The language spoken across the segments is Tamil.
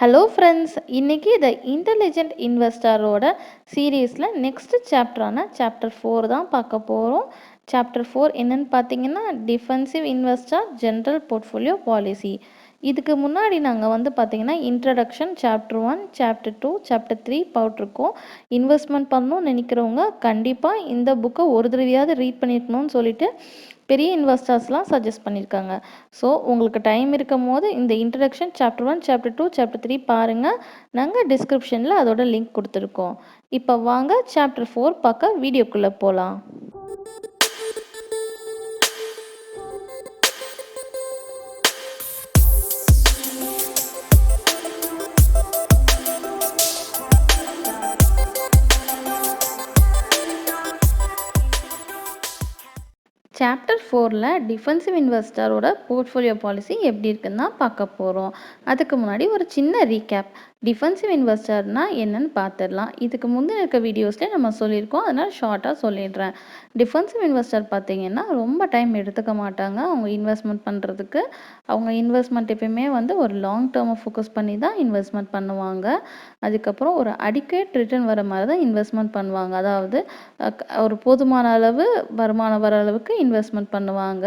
ஹலோ ஃப்ரெண்ட்ஸ், இன்றைக்கி த இன்டெலிஜென்ட் இன்வெஸ்டரோட சீரீஸில் நெக்ஸ்ட் சாப்டரான சாப்டர் 4 தான் பார்க்க போகிறோம். சாப்டர் 4 என்னென்னு பார்த்தீங்கன்னா, defensive investor general portfolio policy. இதுக்கு முன்னாடி நாங்கள் பார்த்தீங்கன்னா இன்ட்ரடக்ஷன் சாப்டர் 1, சாப்டர் 2, சாப்டர் 3 போட்டிருக்கோம். இன்வெஸ்ட்மெண்ட் பண்ணணும்னு நினைக்கிறவங்க கண்டிப்பாக இந்த புக்கை ஒரு தடவையாவது ரீட் பண்ணியிருக்கணும்னு சொல்லிட்டு பெரிய இன்வெஸ்டர்ஸ்லாம் சஜஸ்ட் பண்ணியிருக்காங்க. ஸோ உங்களுக்கு டைம் இருக்கும் போது இந்த இன்ட்ரடக்ஷன் சாப்டர் 1, சாப்டர் 2, சாப்டர் 3 பாருங்கள். நாங்கள் டிஸ்கிரிப்ஷனில் அதோட லிங்க் கொடுத்துருக்கோம். இப்போ வாங்க சாப்டர் 4 பார்க்க வீடியோக்குள்ளே போகலாம். சாப்டர் 4ல் டிஃபென்சிவ் இன்வெஸ்டரோட போர்ட்ஃபோலியோ பாலிசி எப்படி இருக்குன்னு தான் பார்க்க போகிறோம். அதுக்கு முன்னாடி ஒரு சின்ன ரீகேப். டிஃபென்சிவ் இன்வெஸ்டர்னால் என்னென்னு பார்த்துடலாம். இதுக்கு முந்தின இருக்க வீடியோஸ்லேயே நம்ம சொல்லியிருக்கோம், அதனால் ஷார்ட்டாக சொல்லிடுறேன். டிஃபென்சிவ் இன்வெஸ்டர் பார்த்திங்கன்னா ரொம்ப டைம் எடுத்துக்க மாட்டாங்க அவங்க இன்வெஸ்ட்மெண்ட் பண்ணுறதுக்கு. அவங்க இன்வெஸ்ட்மெண்ட் எப்பயுமே ஒரு லாங் டேர்மை ஃபோக்கஸ் பண்ணி தான் இன்வெஸ்ட்மெண்ட் பண்ணுவாங்க. அதுக்கப்புறம் ஒரு அடிக்கேட் ரிட்டர்ன் வர மாதிரி தான் இன்வெஸ்ட்மெண்ட் பண்ணுவாங்க. அதாவது ஒரு போதுமான அளவு வருமானம் வர அளவுக்கு இன்வெஸ்ட்மெண்ட் பண்ணுவாங்க.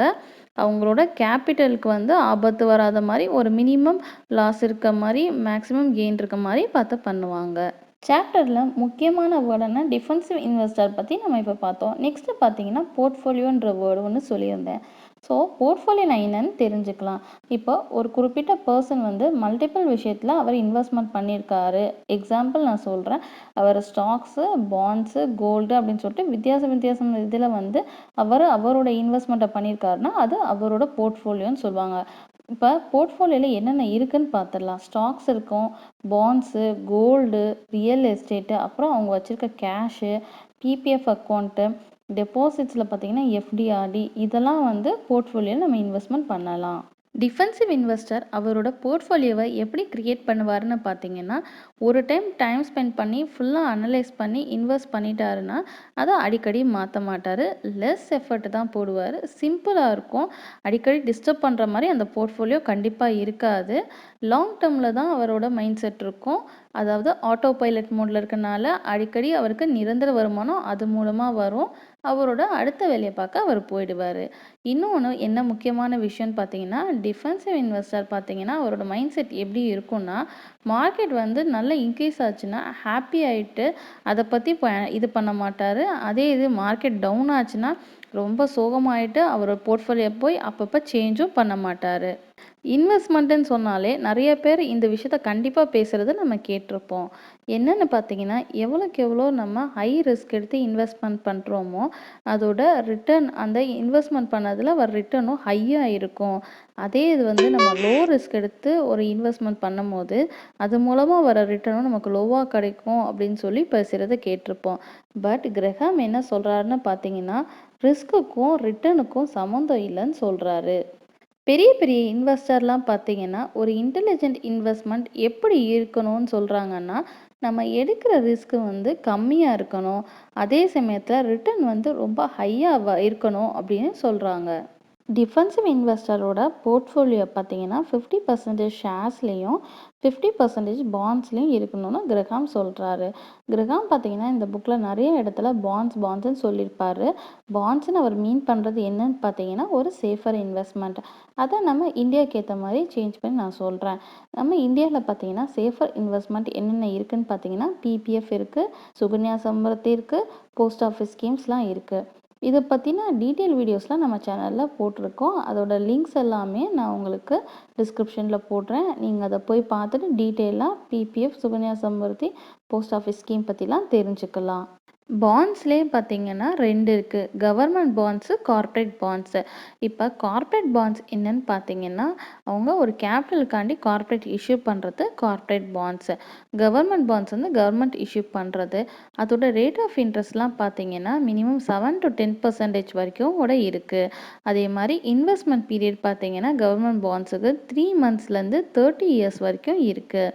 அவங்களோட கேபிட்டலுக்கு ஆபத்து வராத மாதிரி ஒரு மினிமம் லாஸ் இருக்க மாதிரி மேக்ஸிமம் கெயின் இருக்க மாதிரி பார்த்து பண்ணுவாங்க. சாப்டரில் முக்கியமான வேர்டுன்னா டிஃபென்சிவ் இன்வெஸ்டர் பற்றி நம்ம இப்போ பார்த்தோம். நெக்ஸ்ட்டு பார்த்தீங்கன்னா போர்ட்ஃபோலியோன்ற வேர்டு ஒன்று சொல்லியிருந்தேன். ஸோ போர்ட்ஃபோலியோ என்னன்னு தெரிஞ்சுக்கலாம். இப்போ ஒரு குறிப்பிட்ட பர்சன் மல்டிபிள் விஷயத்தில் அவர் இன்வெஸ்ட்மெண்ட் பண்ணியிருக்காரு. எக்ஸாம்பிள் நான் சொல்கிறேன். அவர் ஸ்டாக்ஸு, பாண்ட்ஸு, கோல்டு அப்படின்னு சொல்லிட்டு வித்தியாசம் இதில் அவரோட இன்வெஸ்ட்மெண்ட்டை பண்ணியிருக்காருன்னா அது அவரோட போர்ட்ஃபோலியோன்னு சொல்லுவாங்க. இப்போ போர்ட்ஃபோலியோவில் என்னென்ன இருக்குதுன்னு பார்த்துடலாம். ஸ்டாக்ஸ் இருக்கும், பாண்ட்ஸு, கோல்டு, ரியல் எஸ்டேட்டு, அப்புறம் அவங்க வச்சுருக்க கேஷு, பிபிஎஃப் அக்கௌண்ட்டு, டெபாசிட்ஸில் பார்த்திங்கன்னா எஃப்டிஆர்டி, இதெல்லாம் போர்ட்ஃபோலியோவில் நம்ம இன்வெஸ்ட்மெண்ட் பண்ணலாம். டிஃபென்சிவ் இன்வெஸ்டர் அவரோட போர்ட்ஃபோலியோவை எப்படி க்ரியேட் பண்ணுவாருன்னு பார்த்தீங்கன்னா, ஒரு டைம் ஸ்பெண்ட் பண்ணி ஃபுல்லாக அனலைஸ் பண்ணி இன்வெஸ்ட் பண்ணிட்டாருன்னா அதை அடிக்கடி மாற்ற மாட்டார். லெஸ் எஃபர்ட் தான் போடுவார். சிம்பிளாக இருக்கும். அடிக்கடி டிஸ்டர்ப் பண்ணுற மாதிரி அந்த போர்ட்ஃபோலியோ கண்டிப்பாக இருக்காது. லாங் டேர்மில் தான் அவரோட மைண்ட் செட் இருக்கும். அதாவது ஆட்டோ பைலட் மோடில் இருக்கனால அடிக்கடி அவருக்கு நிரந்தர வருமானம் அது மூலமாக வரும். அவரோட அடுத்த வேலையை பார்க்க அவர் போயிடுவார். இன்னொன்று என்ன முக்கியமான விஷயம்னு பார்த்தீங்கன்னா, டிஃபென்சிவ் இன்வெஸ்டர் பார்த்தீங்கன்னா அவரோட மைண்ட் செட் எப்படி இருக்கும்னா, மார்க்கெட் நல்ல இன்க்ரீஸ் ஆச்சுன்னா ஹாப்பி ஆகிட்டு அதை பற்றி இது பண்ண மாட்டார். அதே இது மார்க்கெட் டவுன் ஆச்சுன்னா ரொம்ப சோகமாயிட்டு அவரோட போர்ட்ஃபோலியோ போய் அப்பப்போ சேஞ்சும் பண்ண மாட்டார். இன்வெஸ்ட்மெண்ட்டுன்னு சொன்னாலே நிறைய பேர் இந்த விஷயத்த கண்டிப்பாக பேசுகிறத நம்ம கேட்டிருப்போம். என்னென்னு பார்த்தீங்கன்னா, எவ்வளோக்கு எவ்வளோ நம்ம ஹை ரிஸ்க் எடுத்து இன்வெஸ்ட்மெண்ட் பண்ணுறோமோ அதோட ரிட்டர்ன் அந்த இன்வெஸ்ட்மெண்ட் பண்ணதில் வர ரிட்டர்னும் ஹையாக இருக்கும். அதே இது நம்ம லோ ரிஸ்க் எடுத்து ஒரு இன்வெஸ்ட்மெண்ட் பண்ணும் போது அது மூலமாக வர ரிட்டர்னும் நமக்கு லோவாக கிடைக்கும் அப்படின்னு சொல்லி பேசுகிறத கேட்டிருப்போம். பட் கிரஹாம் என்ன சொல்கிறாருன்னு பார்த்தீங்கன்னா, ரிஸ்க்குக்கும் ரிட்டர்னுக்கும் சம்மந்தம் இல்லைன்னு சொல்கிறாரு. பெரிய பெரிய இன்வெஸ்டர்லாம் பார்த்தீங்கன்னா ஒரு இன்டெலிஜென்ட் இன்வெஸ்ட்மெண்ட் எப்படி இருக்கணும்னு சொல்கிறாங்கன்னா, நம்ம எடுக்கிற ரிஸ்க்கு கம்மியாக இருக்கணும், அதே சமயத்தில் ரிட்டர்ன் ரொம்ப ஹையாக இருக்கணும் அப்படின்னு சொல்கிறாங்க. டிஃபென்சிவ் இன்வெஸ்டரோட போர்ட்ஃபோலியோ பார்த்தீங்கன்னா 50% ஷேர்ஸ்லேயும் 50% பாண்ட்ஸ்லேயும் இருக்கணும்னு கிரஹாம் சொல்கிறாரு. கிரஹாம் பார்த்தீங்கன்னா இந்த புக்கில் நிறைய இடத்துல பாண்ட்ஸ்ன்னு சொல்லியிருப்பாரு. பாண்ட்ஸ்ன்னு அவர் மீன் பண்ணுறது என்னன்னு பார்த்தீங்கன்னா ஒரு சேஃபர் இன்வெஸ்ட்மெண்ட். அதை நம்ம இந்தியாவுக்கு ஏற்ற மாதிரி சேஞ்ச் பண்ணி நான் சொல்கிறேன். நம்ம இந்தியாவில் பார்த்தீங்கன்னா சேஃபர் இன்வெஸ்ட்மெண்ட் என்னென்ன இருக்குதுன்னு பார்த்தீங்கன்னா பிபிஎஃப் இருக்குது, சுகன்யா சம்ருத்தி இருக்குது, போஸ்ட் ஆஃபீஸ் ஸ்கீம்ஸ்லாம் இருக்குது. இதை பற்றின டீட்டெயில் வீடியோஸ்லாம் நம்ம சேனலில் போட்டிருக்கோம். அதோட லிங்க்ஸ் எல்லாமே நான் உங்களுக்கு டிஸ்கிரிப்ஷனில் போடுறேன். நீங்கள் அதை போய் பார்த்துட்டு டீட்டெயிலாக PPF, Sukanya Samriddhi, post office scheme பற்றிலாம் தெரிஞ்சுக்கலாம். பாண்ட்ஸ்லேயே பார்த்தீங்கன்னா 2 இருக்குது. Government bonds, corporate bonds. இப்போ கார்ப்பரேட் பாண்ட்ஸ் என்னன்னு பார்த்தீங்கன்னா, அவங்க ஒரு கேபிட்டலுக்காண்டி கார்ப்பரேட் இஷ்யூ பண்ணுறது corporate bonds. Government bonds government issue பண்ணுறது. அதோட ரேட் ஆஃப் இன்ட்ரெஸ்ட்லாம் பார்த்தீங்கன்னா மினிமம் 7 to 10% வரைக்கும் கூட இருக்குது. அதே மாதிரி இன்வெஸ்ட்மெண்ட் பீரியட் பார்த்தீங்கன்னா கவர்மெண்ட் பாண்ட்ஸுக்கு 3 monthsலேருந்து 30 years வரைக்கும் இருக்குது.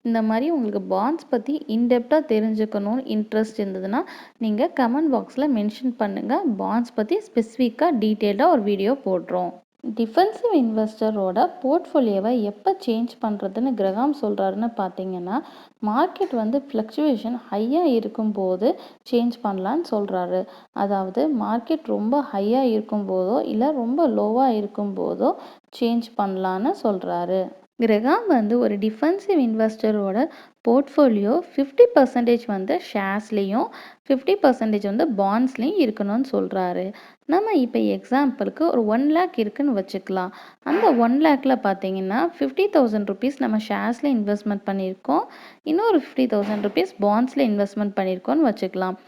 இந்த மாதிரி உங்களுக்கு பாண்ட்ஸ் பற்றி இன்டெப்த்தாக தெரிஞ்சுக்கணும்னு இன்ட்ரெஸ்ட் இருந்ததுன்னா நீங்கள் கமெண்ட் பாக்ஸில் மென்ஷன் பண்ணுங்கள். பாண்ட்ஸ் பற்றி ஸ்பெசிஃபிக்காக டீட்டெயில்டாக ஒரு வீடியோ போடுறோம். டிஃபென்சிவ் இன்வெஸ்டரோட போர்ட்ஃபோலியோவை எப்போ சேஞ்ச் பண்ணுறதுன்னு கிரகாம் சொல்கிறாருன்னு பார்த்தீங்கன்னா, மார்க்கெட் வந்து ஃப்ளக்சுவேஷன் ஹையாக இருக்கும்போது சேஞ்ச் பண்ணலான்னு சொல்கிறாரு. அதாவது மார்க்கெட் ரொம்ப ஹையாக இருக்கும்போதோ இல்லை ரொம்ப லோவாக இருக்கும்போதோ சேஞ்ச் பண்ணலான்னு சொல்கிறாரு. கிரகாம் வந்து ஒரு டிஃபென்சிவ் இன்வெஸ்டரோட போர்ட்ஃபோலியோ 50% வந்து ஷேர்ஸ்லேயும் 50% வந்து பாண்ட்ஸ்லேயும் இருக்கணும்னு சொல்கிறாரு. நம்ம இப்போ எக்ஸாம்பிளுக்கு ஒரு 1 lakh இருக்குன்னு வச்சுக்கலாம். அந்த 1 lakhல பார்த்தீங்கன்னா 50,000 ருபீஸ் நம்ம ஷேர்ஸில் இன்வெஸ்ட்மெண்ட் பண்ணியிருக்கோம், இன்னொரு 50,000 ருபீஸ் பாண்ட்ஸில் இன்வெஸ்ட்மெண்ட் பண்ணியிருக்கோன்னு வச்சுக்கலாம்.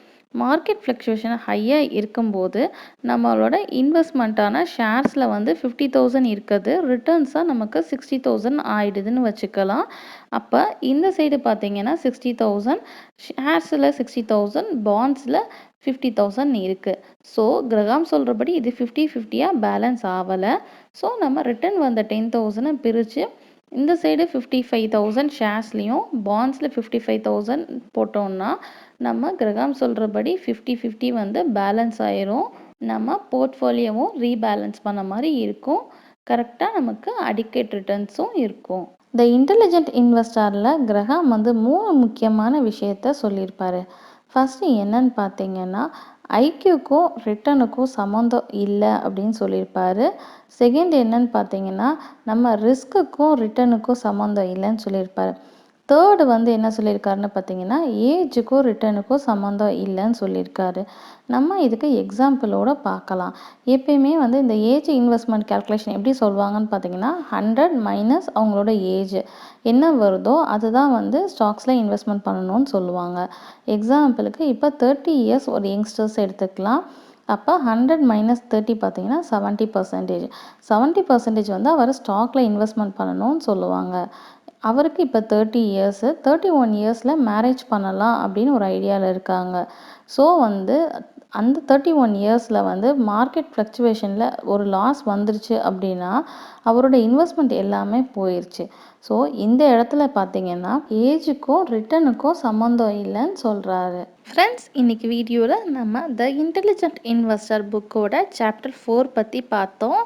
மார்க்கெட் ஃப்ளக்சுவேஷன் ஹையாக இருக்கும்போது நம்மளோட இன்வெஸ்ட்மெண்ட்டான ஷேர்ஸில் வந்து 50,000 இருக்குது, ரிட்டர்ன்ஸாக நமக்கு 60,000 ஆயிடுதுன்னு வச்சுக்கலாம். அப்போ இந்த சைடு பார்த்தீங்கன்னா 60,000 ஷேர்ஸில் 60,000 பாண்ட்ஸில் 50,000 இருக்குது. ஸோ கிரகாம் சொல்கிறபடி இது 50-50யாக பேலன்ஸ் ஆகலை. ஸோ நம்ம ரிட்டர்ன் வந்த 10,000 பிரித்து இந்த சைடு 55,000 ஷேர்ஸ்லேயும் பாண்ட்ஸில் 55,000 போட்டோம்னா நம்ம கிரகாம் சொல்கிறபடி 50-50 வந்து பேலன்ஸ் ஆயிரும். நம்ம போர்ட்ஃபோலியோவும் ரீபேலன்ஸ் பண்ண மாதிரி இருக்கும். கரெக்டாக நமக்கு அடிக்கேட் ரிட்டர்ன்ஸும் இருக்கும். த இன்டெலிஜென்ட் இன்வெஸ்டரில் கிரகாம் வந்து 3 முக்கியமான விஷயத்த சொல்லியிருப்பாரு. ஃபஸ்ட்டு என்னன்னு பார்த்தீங்கன்னா, ஐக்யூக்கும் ரிட்டனுக்கும் சம்மந்தம் இல்லை அப்படின்னு சொல்லியிருப்பாரு. செகண்ட் என்னன்னு பார்த்தீங்கன்னா, நம்ம ரிஸ்க்குக்கும் ரிட்டனுக்கும் சம்மந்தம் இல்லைன்னு சொல்லியிருப்பாரு. தேர்டு வந்து என்ன சொல்லியிருக்காருன்னு பார்த்தீங்கன்னா, ஏஜுக்கும் ரிட்டனுக்கும் சம்மந்தம் இல்லைன்னு சொல்லியிருக்காரு. நம்ம இதுக்கு எக்ஸாம்பிளோட பார்க்கலாம். எப்பயுமே வந்து இந்த ஏஜ் இன்வெஸ்ட்மெண்ட் கேல்குலேஷன் எப்படி சொல்லுவாங்கன்னு பார்த்தீங்கன்னா, 100 மைனஸ் அவங்களோட ஏஜ் என்ன வருதோ அதுதான் வந்து ஸ்டாக்ஸில் இன்வெஸ்ட்மெண்ட் பண்ணணும்னு சொல்லுவாங்க. எக்ஸாம்பிளுக்கு இப்போ 30 இயர்ஸ் ஒரு யங்ஸ்டர்ஸ் எடுத்துக்கலாம். அப்போ 100 மைனஸ் 30 பார்த்தீங்கன்னா 70%. 70% வந்து அவர் ஸ்டாக்கில் இன்வெஸ்ட்மெண்ட் பண்ணணும்னு சொல்லுவாங்க. அவருக்கு இப்போ 30 இயர்ஸு, 31 இயர்ஸில் மேரேஜ் பண்ணலாம் அப்படின்னு ஒரு ஐடியாவில் இருக்காங்க. ஸோ வந்து அந்த 31 இயர்ஸில் வந்து மார்க்கெட் ஃப்ளக்சுவேஷனில் ஒரு லாஸ் வந்துருச்சு அப்படின்னா அவரோட இன்வெஸ்ட்மெண்ட் எல்லாமே போயிடுச்சு. ஸோ இந்த இடத்துல பார்த்தீங்கன்னா ஏஜுக்கும் ரிட்டனுக்கும் சம்மந்தம் இல்லைன்னு சொல்கிறாரு. ஃப்ரெண்ட்ஸ், இன்றைக்கி வீடியோவில் நம்ம த இன்டெலிஜென்ட் இன்வெஸ்டர் புக்கோட சாப்டர் 4 பற்றி பார்த்தோம்.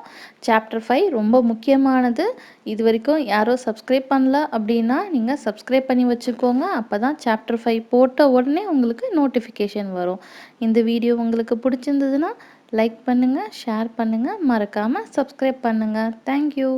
சாப்டர் 5 ரொம்ப முக்கியமானது. இது வரைக்கும் யாரோ சப்ஸ்கிரைப் பண்ணல அப்படின்னா நீங்கள் சப்ஸ்கிரைப் பண்ணி வச்சுக்கோங்க. அப்போ தான் சாப்டர் 5 போட்ட உடனே உங்களுக்கு நோட்டிஃபிகேஷன் வரும். இந்த வீடியோ உங்களுக்கு பிடிச்சிருந்ததுன்னா லைக் பண்ணுங்கள், ஷேர் பண்ணுங்கள், மறக்காமல் சப்ஸ்கிரைப் பண்ணுங்கள். தேங்க்யூ.